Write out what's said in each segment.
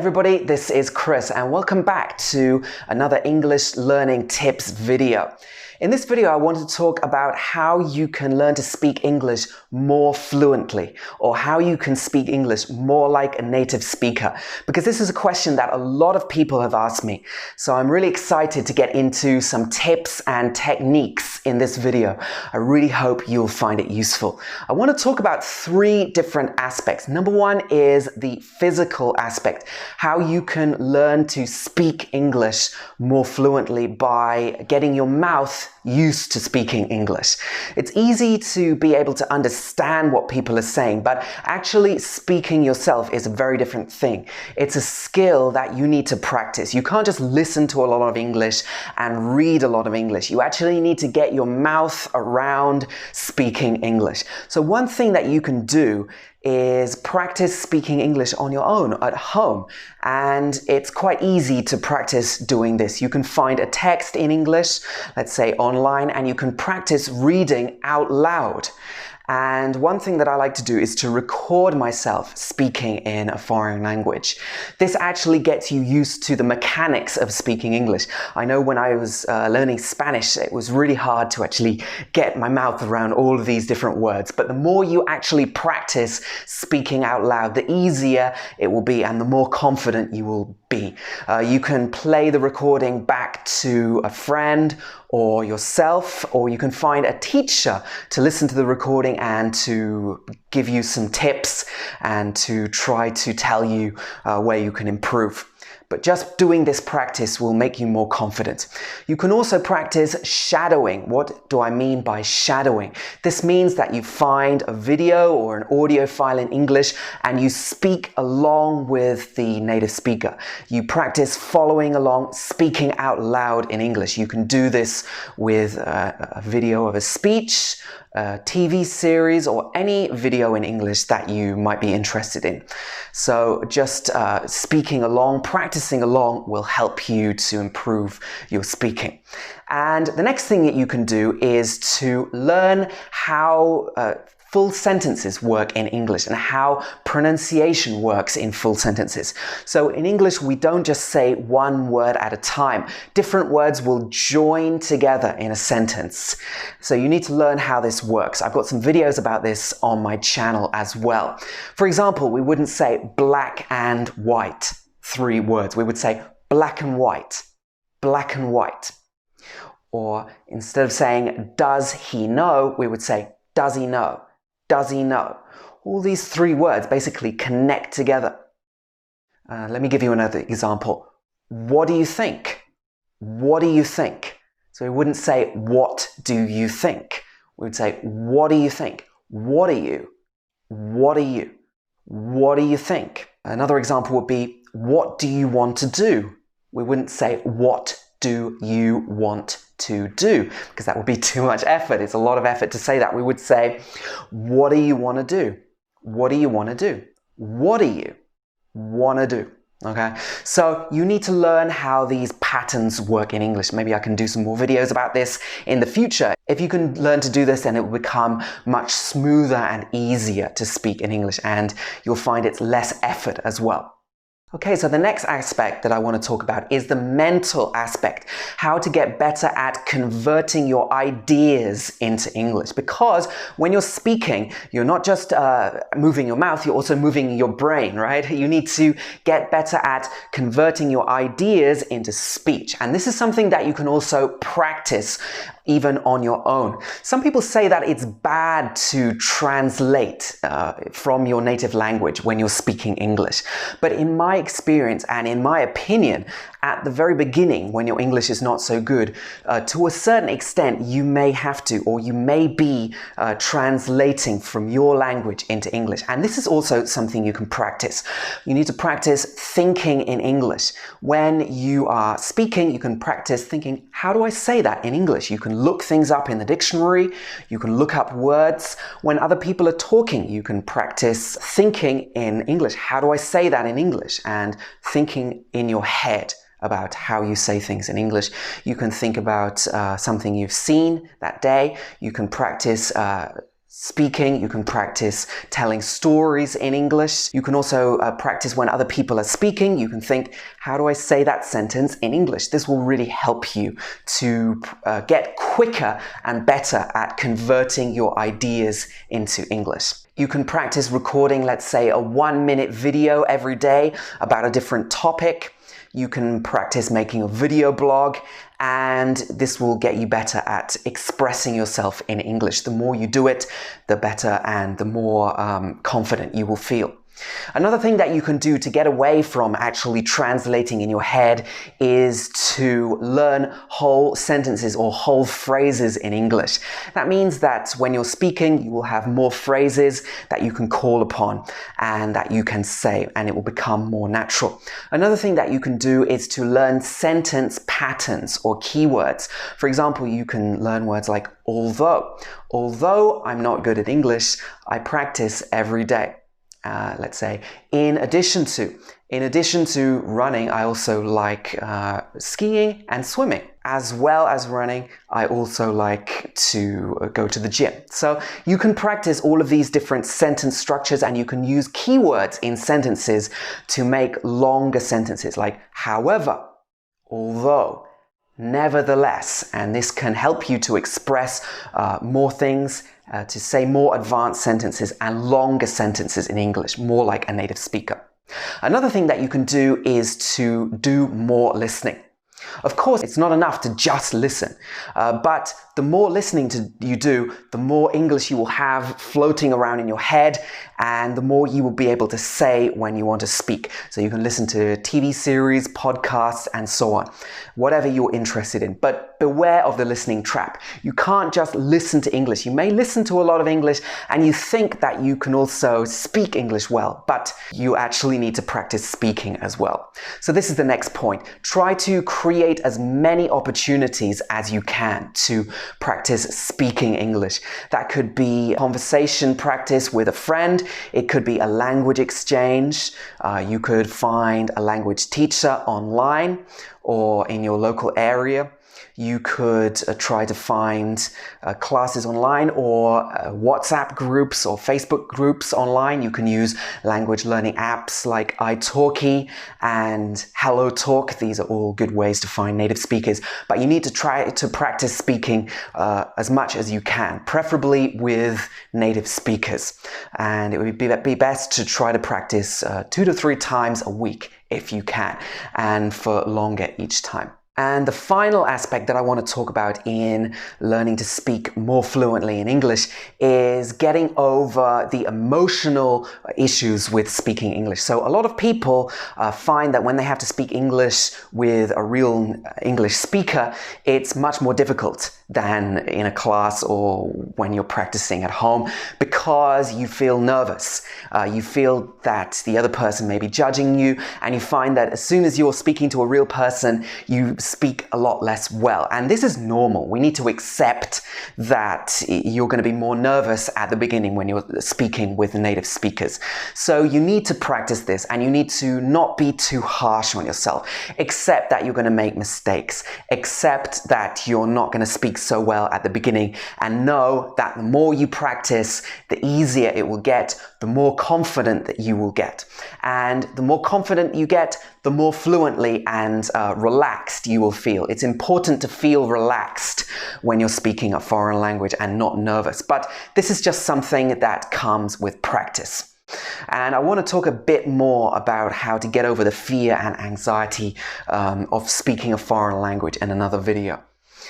everybody, this is Chris and welcome back to another English learning tips video. In this video, I want to talk about how you can learn to speak English more fluently, or how you can speak English more like a native speaker, because this is a question that a lot of people have asked me. So I'm really excited to get into some tips and techniques in this video. I really hope you'll find it useful. I want to talk about three different aspects. Number one is the physical aspect, how you can learn to speak English more fluently by getting your mouth used to speaking English. It's easy to be able to understand what people are saying, but actually speaking yourself is a very different thing. It's a skill that you need to practice. You can't just listen to a lot of English and read a lot of English. You actually need to get your mouth around speaking English. So one thing that you can do is practice speaking English on your own at home, and it's quite easy to practice doing this. You can find a text in English, let's say online, and you can practice reading out loud. And one thing that I like to do is to record myself speaking in a foreign language. This actually gets you used to the mechanics of speaking English. I know when I was learning Spanish, it was really hard to actually get my mouth around all of these different words. But the more you actually practice speaking out loud, the easier it will be and the more confident you will be. You can play the recording back to a friend or yourself, or you can find a teacher to listen to the recording and to give you some tips and to try to tell you where you can improve. But just doing this practice will make you more confident. You can also practice shadowing. What do I mean by shadowing? This means that you find a video or an audio file in English and you speak along with the native speaker. You practice following along, speaking out loud in English. You can do this with a video of a speech, a TV series, or any video in English that you might be interested in. So just speaking along, practicing along will help you to improve your speaking. And the next thing that you can do is to learn how full sentences work in English and how pronunciation works in full sentences. So in English, we don't just say one word at a time. Different words will join together in a sentence. So you need to learn how this works. I've got some videos about this on my channel as well. For example, we wouldn't say black and white, three words. We would say black and white, black and white. Or instead of saying does he know, we would say does he know. Does he know? All these three words basically connect together. Let me give you another example. What do you think? What do you think? So we wouldn't say, what do you think? We would say, what do you think? What are you? What are you? What do you think? Another example would be, what do you want to do? We wouldn't say, what do you want to do? Because that would be too much effort. It's a lot of effort to say that. We would say, what do you want to do? What do you want to do? What do you want to do? Okay, so you need to learn how these patterns work in English. Maybe I can do some more videos about this in the future. If you can learn to do this, then it will become much smoother and easier to speak in English, and you'll find it's less effort as well. Okay, so the next aspect that I want to talk about is the mental aspect, how to get better at converting your ideas into English. Because when you're speaking, you're not just moving your mouth, you're also moving your brain, right? You need to get better at converting your ideas into speech. And this is something that you can also practice even on your own. Some people say that it's bad to translate from your native language when you're speaking English. But in my experience and in my opinion, at the very beginning, when your English is not so good, to a certain extent, you may have to, or you may be translating from your language into English. And this is also something you can practice. You need to practice thinking in English. When you are speaking, you can practice thinking, how do I say that in English? You can look things up in the dictionary. You can look up words. When other people are talking, you can practice thinking in English. How do I say that in English? And thinking in your head about how you say things in English. You can think about something you've seen that day. You can practice speaking. You can practice telling stories in English. You can also practice when other people are speaking. You can think, how do I say that sentence in English? This will really help you to get quicker and better at converting your ideas into English. You can practice recording, let's say, a 1-minute video every day about a different topic. You can practice making a video blog, and this will get you better at expressing yourself in English. The more you do it, the better and the more confident you will feel. Another thing that you can do to get away from actually translating in your head is to learn whole sentences or whole phrases in English. That means that when you're speaking, you will have more phrases that you can call upon and that you can say, and it will become more natural. Another thing that you can do is to learn sentence patterns or keywords. For example, you can learn words like although. Although I'm not good at English, I practice every day. Let's say, in addition to running, I also like skiing and swimming. As well as running, I also like to go to the gym. So you can practice all of these different sentence structures, and you can use keywords in sentences to make longer sentences like however, although, nevertheless, and this can help you to express more things, to say more advanced sentences and longer sentences in English, more like a native speaker. Another thing that you can do is to do more listening. Of course, it's not enough to just listen, but the more listening you do, the more English you will have floating around in your head, and the more you will be able to say when you want to speak. So you can listen to TV series, podcasts, and so on, whatever you're interested in. But beware of the listening trap. You can't just listen to English. You may listen to a lot of English and you think that you can also speak English well, but you actually need to practice speaking as well. So this is the next point. Try to create as many opportunities as you can to practice speaking English. That could be conversation practice with a friend. It could be a language exchange. You could find a language teacher online or in your local area. You could try to find classes online or WhatsApp groups or Facebook groups online. You can use language learning apps like italki and HelloTalk. These are all good ways to find native speakers, but you need to try to practice speaking as much as you can, preferably with native speakers. And it would be best to try to practice 2 to 3 times a week if you can, and for longer each time. And the final aspect that I want to talk about in learning to speak more fluently in English is getting over the emotional issues with speaking English. So a lot of people find that when they have to speak English with a real English speaker, it's much more difficult than in a class or when you're practicing at home, because you feel nervous. You feel that the other person may be judging you, and you find that as soon as you're speaking to a real person, you speak a lot less well. And this is normal. We need to accept that you're going to be more nervous at the beginning when you're speaking with native speakers. So you need to practice this, and you need to not be too harsh on yourself. Accept that you're going to make mistakes. Accept that you're not going to speak so well at the beginning, and know that the more you practice, the easier it will get, the more confident that you will get. And the more confident you get, the more fluently and relaxed you will feel. It's important to feel relaxed when you're speaking a foreign language and not nervous. But this is just something that comes with practice. And I want to talk a bit more about how to get over the fear and anxiety of speaking a foreign language in another video.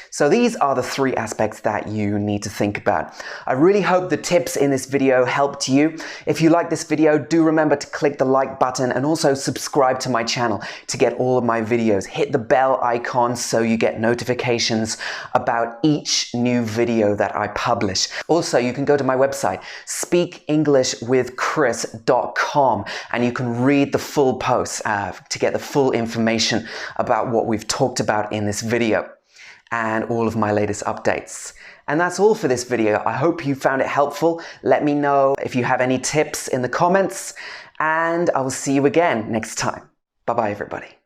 So these are the 3 aspects that you need to think about. I really hope the tips in this video helped you. If you like this video, do remember to click the like button and also subscribe to my channel to get all of my videos. Hit the bell icon so you get notifications about each new video that I publish. Also, you can go to my website, speakenglishwithchris.com, and you can read the full post to get the full information about what we've talked about in this video and all of my latest updates. And that's all for this video. I hope you found it helpful. Let me know if you have any tips in the comments, and I will see you again next time. Bye-bye, everybody.